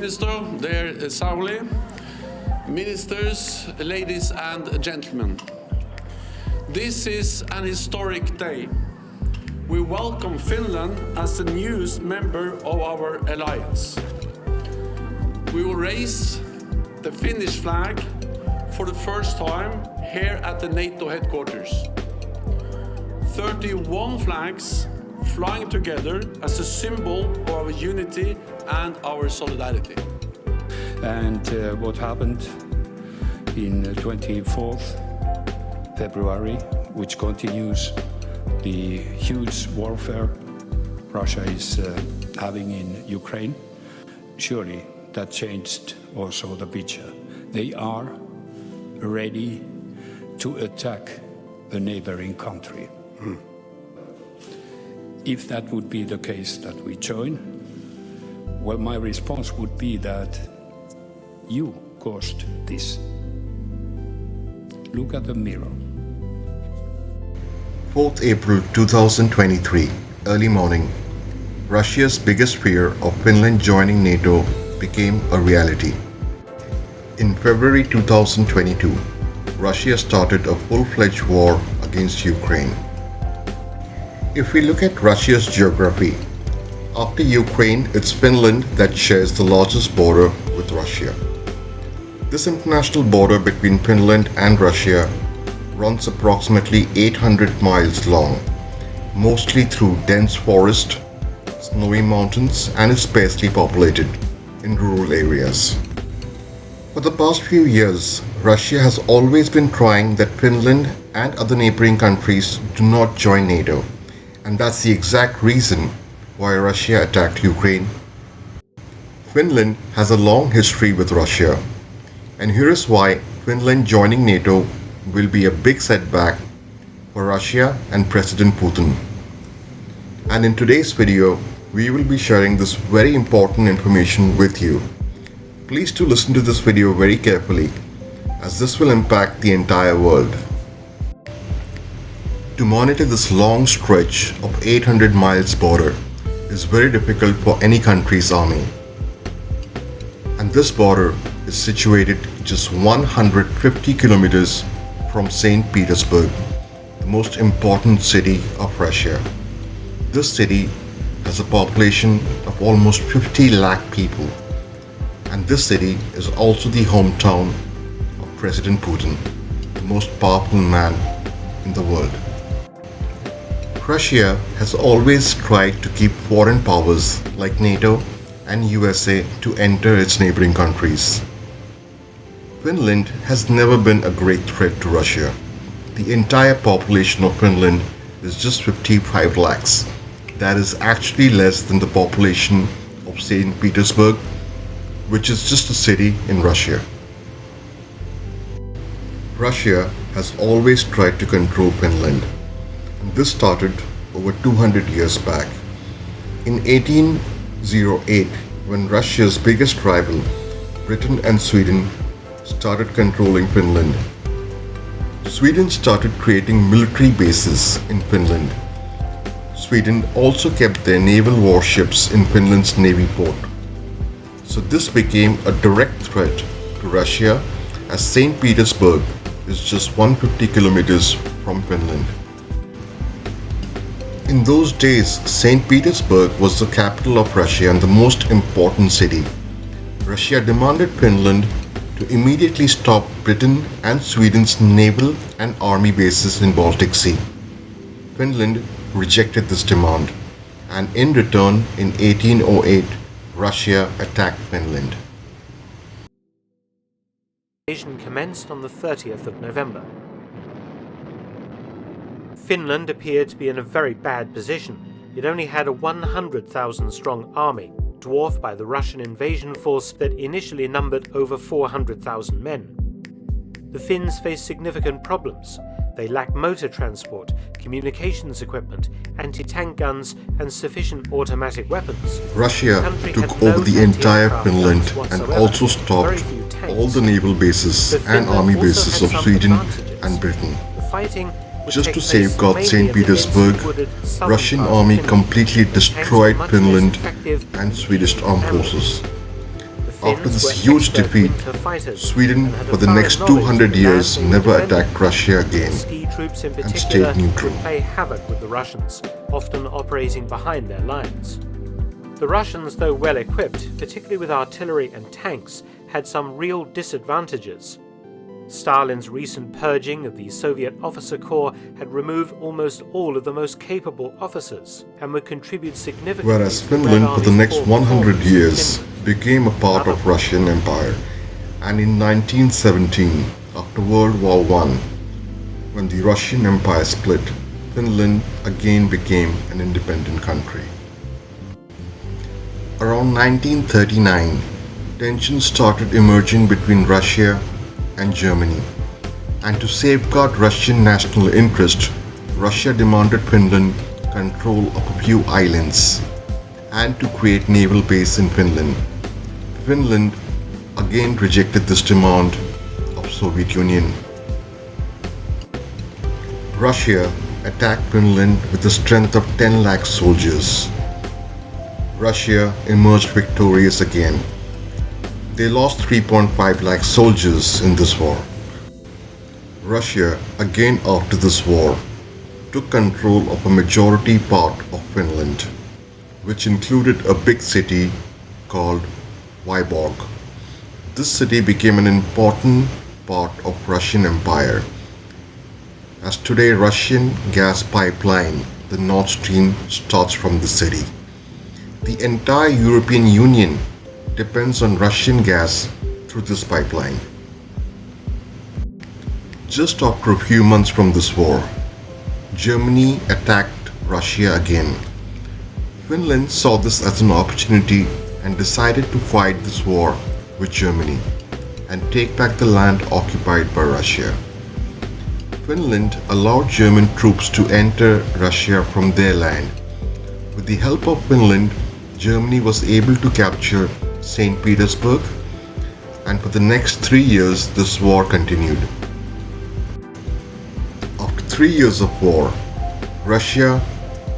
Minister, dear Sauli, ministers, ladies and gentlemen. This is an historic day. We welcome Finland as the newest member of our alliance. We will raise the Finnish flag for the first time here at the NATO headquarters. 31 flags flying together as a symbol of our unity and our solidarity. And what happened in 24th February, which continues the huge warfare Russia is having in Ukraine, surely that changed also the picture. They are ready to attack a neighboring country. If that would be the case that we join, well, my response would be that you caused this. Look at the mirror. 4th April 2023, early morning, Russia's biggest fear of Finland joining NATO became a reality. In February 2022, Russia started a full-fledged war against Ukraine. If we look at Russia's geography, after Ukraine, it's Finland that shares the largest border with Russia. This international border between Finland and Russia runs approximately 800 miles long, mostly through dense forest, snowy mountains, and is sparsely populated in rural areas. For the past few years, Russia has always been trying that Finland and other neighboring countries do not join NATO. And that's the exact reason why Russia attacked Ukraine. Finland has a long history with Russia, and here is why Finland joining NATO will be a big setback for Russia and President Putin. And in today's video, we will be sharing this very important information with you. Please do listen to this video very carefully, as this will impact the entire world. To monitor this long stretch of 800 miles border is very difficult for any country's army. And this border is situated just 150 kilometers from St. Petersburg, the most important city of Russia. This city has a population of almost 50 lakh people. And this city is also the hometown of President Putin, the most powerful man in the world. Russia has always tried to keep foreign powers like NATO and USA to enter its neighboring countries. Finland has never been a great threat to Russia. The entire population of Finland is just 55 lakhs. That is actually less than the population of St. Petersburg, which is just a city in Russia. Russia has always tried to control Finland. And this started over 200 years back. In 1808, when Russia's biggest rival, Britain and Sweden, started controlling Finland, Sweden started creating military bases in Finland. Sweden also kept their naval warships in Finland's navy port. So this became a direct threat to Russia, as St. Petersburg is just 150 kilometers from Finland. In those days, St. Petersburg was the capital of Russia and the most important city. Russia demanded Finland to immediately stop Britain and Sweden's naval and army bases in Baltic Sea. Finland rejected this demand, and in return, in 1808, Russia attacked Finland. The invasion commenced on the 30th of November. Finland appeared to be in a very bad position. It only had a 100,000 strong army, dwarfed by the Russian invasion force that initially numbered over 400,000 men. The Finns faced significant problems. They lacked motor transport, communications equipment, anti-tank guns, and sufficient automatic weapons. Russia took over the entire Finland and also stopped all the naval bases and army bases of Sweden and Britain. Just to safeguard St. Petersburg, Russian army completely destroyed Finland and Swedish armed forces. After Finns this were huge expert defeat, winter fighters Sweden and had a for the thorough next knowledge of 200 the years land they were never defending. attacked Russia again Ski troops in and particular stayed neutral. would play havoc with the Russians, often operating behind their lines. The Russians, though well equipped, particularly with artillery and tanks, had some real disadvantages. Stalin's recent purging of the Soviet officer corps had removed almost all of the most capable officers and would contribute significantly Whereas to the Red Finland for the Army's next poor 100 performance in years Finland. became a part of Russian Empire, and in 1917, after World War I, when the Russian Empire split, Finland again became an independent country. Around 1939, tensions started emerging between Russia and Germany, and to safeguard Russian national interest, Russia demanded Finland control of a few islands and to create naval base in Finland. Finland again rejected this demand of Soviet Union. Russia attacked Finland with a strength of 10 lakh soldiers. Russia emerged victorious again. They lost 3.5 lakh soldiers in this war. Russia, again after this war, took control of a majority part of Finland, which included a big city called Vyborg. This city became an important part of Russian Empire, as today Russian gas pipeline, the Nord Stream, starts from the city. The entire European Union depends on Russian gas through this pipeline. Just after a few months from this war, Germany attacked Russia again. Finland saw this as an opportunity and decided to fight this war with Germany and take back the land occupied by Russia. Finland allowed German troops to enter Russia from their land. With the help of Finland, Germany was able to capture St. Petersburg, and for the next 3 years this war continued. After 3 years of war, Russia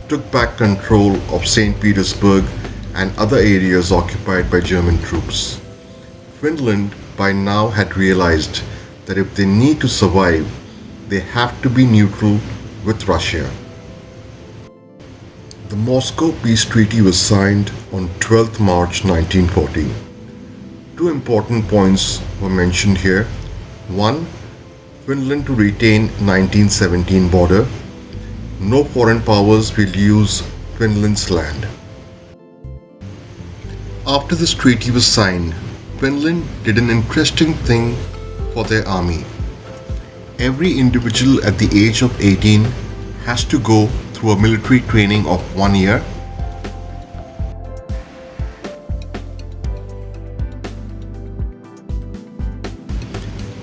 took back control of St. Petersburg and other areas occupied by German troops. Finland by now had realized that if they need to survive, they have to be neutral with Russia. The Moscow Peace Treaty was signed on 12th March 1940. Two important points were mentioned here. One, Finland to retain 1917 border. No foreign powers will use Finland's land. After this treaty was signed, Finland did an interesting thing for their army. Every individual at the age of 18 has to go through a military training of 1 year.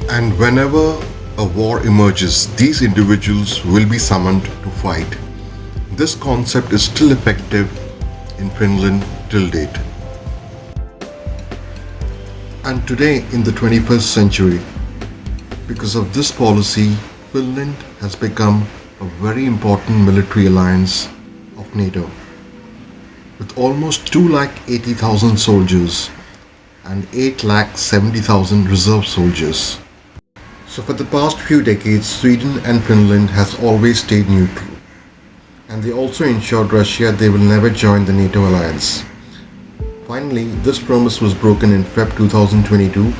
And whenever a war emerges, these individuals will be summoned to fight. This concept is still effective in Finland till date. And today, in the 21st century, because of this policy, Finland has become a very important military alliance of NATO, with almost 280,000 soldiers and 870,000 reserve soldiers. So for the past few decades, Sweden and Finland has always stayed neutral, and they also ensured Russia they will never join the NATO alliance. Finally, this promise was broken in Feb 2022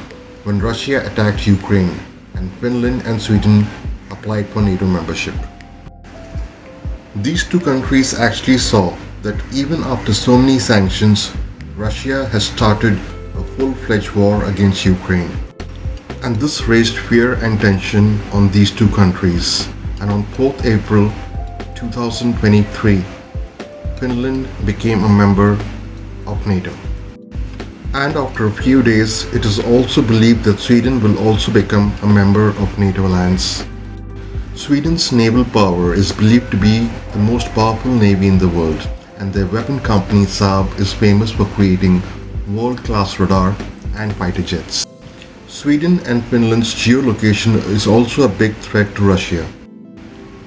when Russia attacked Ukraine and Finland and Sweden applied for NATO membership. These two countries actually saw that even after so many sanctions, Russia has started a full-fledged war against Ukraine. And this raised fear and tension on these two countries. And on 4th April 2023, Finland became a member of NATO. And after a few days, it is also believed that Sweden will also become a member of NATO alliance. Sweden's naval power is believed to be the most powerful navy in the world, and their weapon company Saab is famous for creating world-class radar and fighter jets. Sweden and Finland's geolocation is also a big threat to Russia.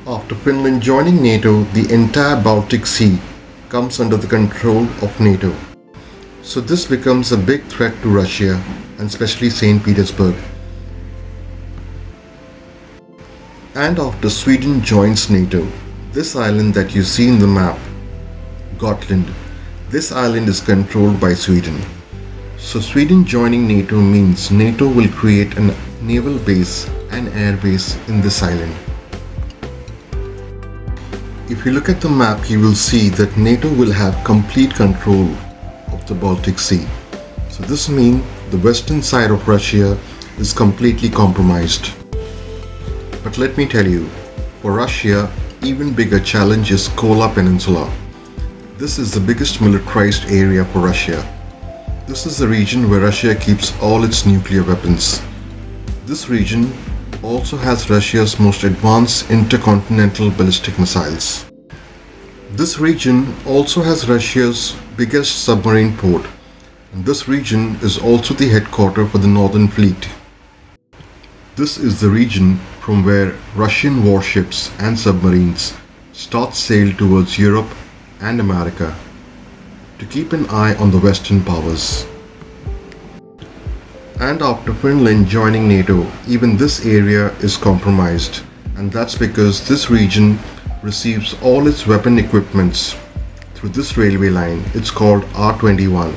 After Finland joining NATO, the entire Baltic Sea comes under the control of NATO. So this becomes a big threat to Russia, and especially St. Petersburg. And after Sweden joins NATO, this island that you see in the map, Gotland, this island is controlled by Sweden. So Sweden joining NATO means NATO will create a naval base and air base in this island. If you look at the map, you will see that NATO will have complete control of the Baltic Sea. So this means the western side of Russia is completely compromised. But let me tell you, for Russia, even bigger challenge is Kola Peninsula. This is the biggest militarized area for Russia. This is the region where Russia keeps all its nuclear weapons. This region also has Russia's most advanced intercontinental ballistic missiles. This region also has Russia's biggest submarine port, and this region is also the headquarters for the Northern Fleet. This is the region from where Russian warships and submarines start sail towards Europe and America to keep an eye on the Western powers. And after Finland joining NATO, even this area is compromised, and that's because this region receives all its weapon equipments through this railway line. It's called R21.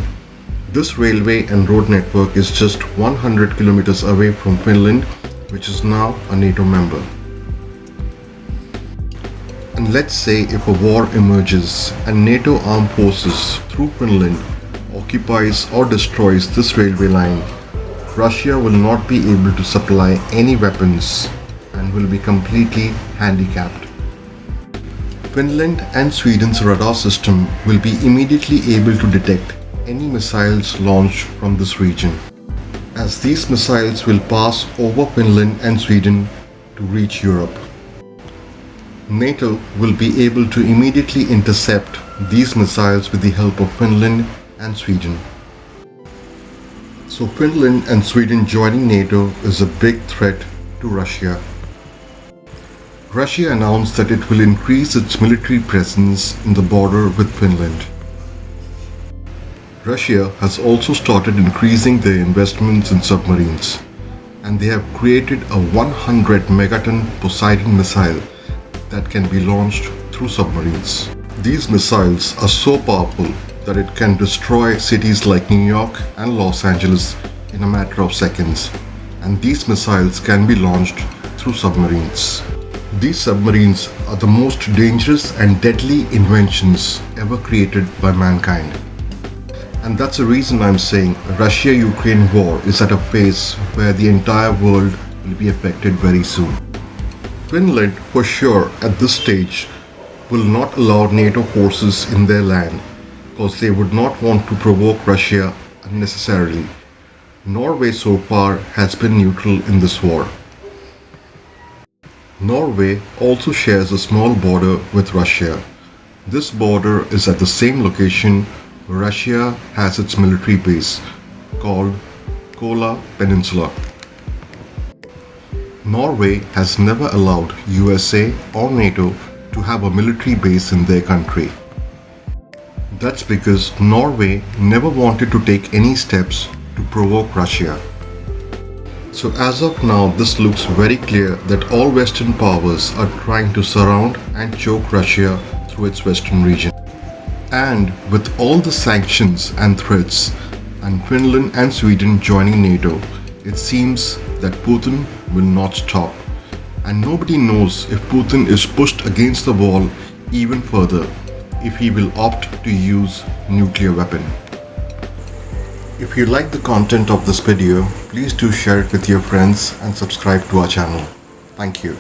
This railway and road network is just 100 kilometers away from Finland, which is now a NATO member. And let's say if a war emerges and NATO armed forces through Finland occupies or destroys this railway line, Russia will not be able to supply any weapons and will be completely handicapped. Finland and Sweden's radar system will be immediately able to detect any missiles launched from this region, as these missiles will pass over Finland and Sweden to reach Europe. NATO will be able to immediately intercept these missiles with the help of Finland and Sweden. So Finland and Sweden joining NATO is a big threat to Russia. Russia announced that it will increase its military presence in the border with Finland. Russia has also started increasing their investments in submarines, and they have created a 100 megaton Poseidon missile that can be launched through submarines. These missiles are so powerful that it can destroy cities like New York and Los Angeles in a matter of seconds, and these missiles can be launched through submarines. These submarines are the most dangerous and deadly inventions ever created by mankind. And that's the reason I'm saying Russia-Ukraine war is at a phase where the entire world will be affected very soon. Finland, for sure, at this stage, will not allow NATO forces in their land because they would not want to provoke Russia unnecessarily. Norway so far has been neutral in this war. Norway also shares a small border with Russia. This border is at the same location where Russia has its military base, called Kola Peninsula. Norway has never allowed USA or NATO to have a military base in their country. That's because Norway never wanted to take any steps to provoke Russia. So as of now, this looks very clear that all Western powers are trying to surround and choke Russia through its western region. And with all the sanctions and threats, and Finland and Sweden joining NATO, it seems that Putin will not stop. And nobody knows if Putin is pushed against the wall even further, if he will opt to use nuclear weapon. If you like the content of this video, please do share it with your friends and subscribe to our channel. Thank you.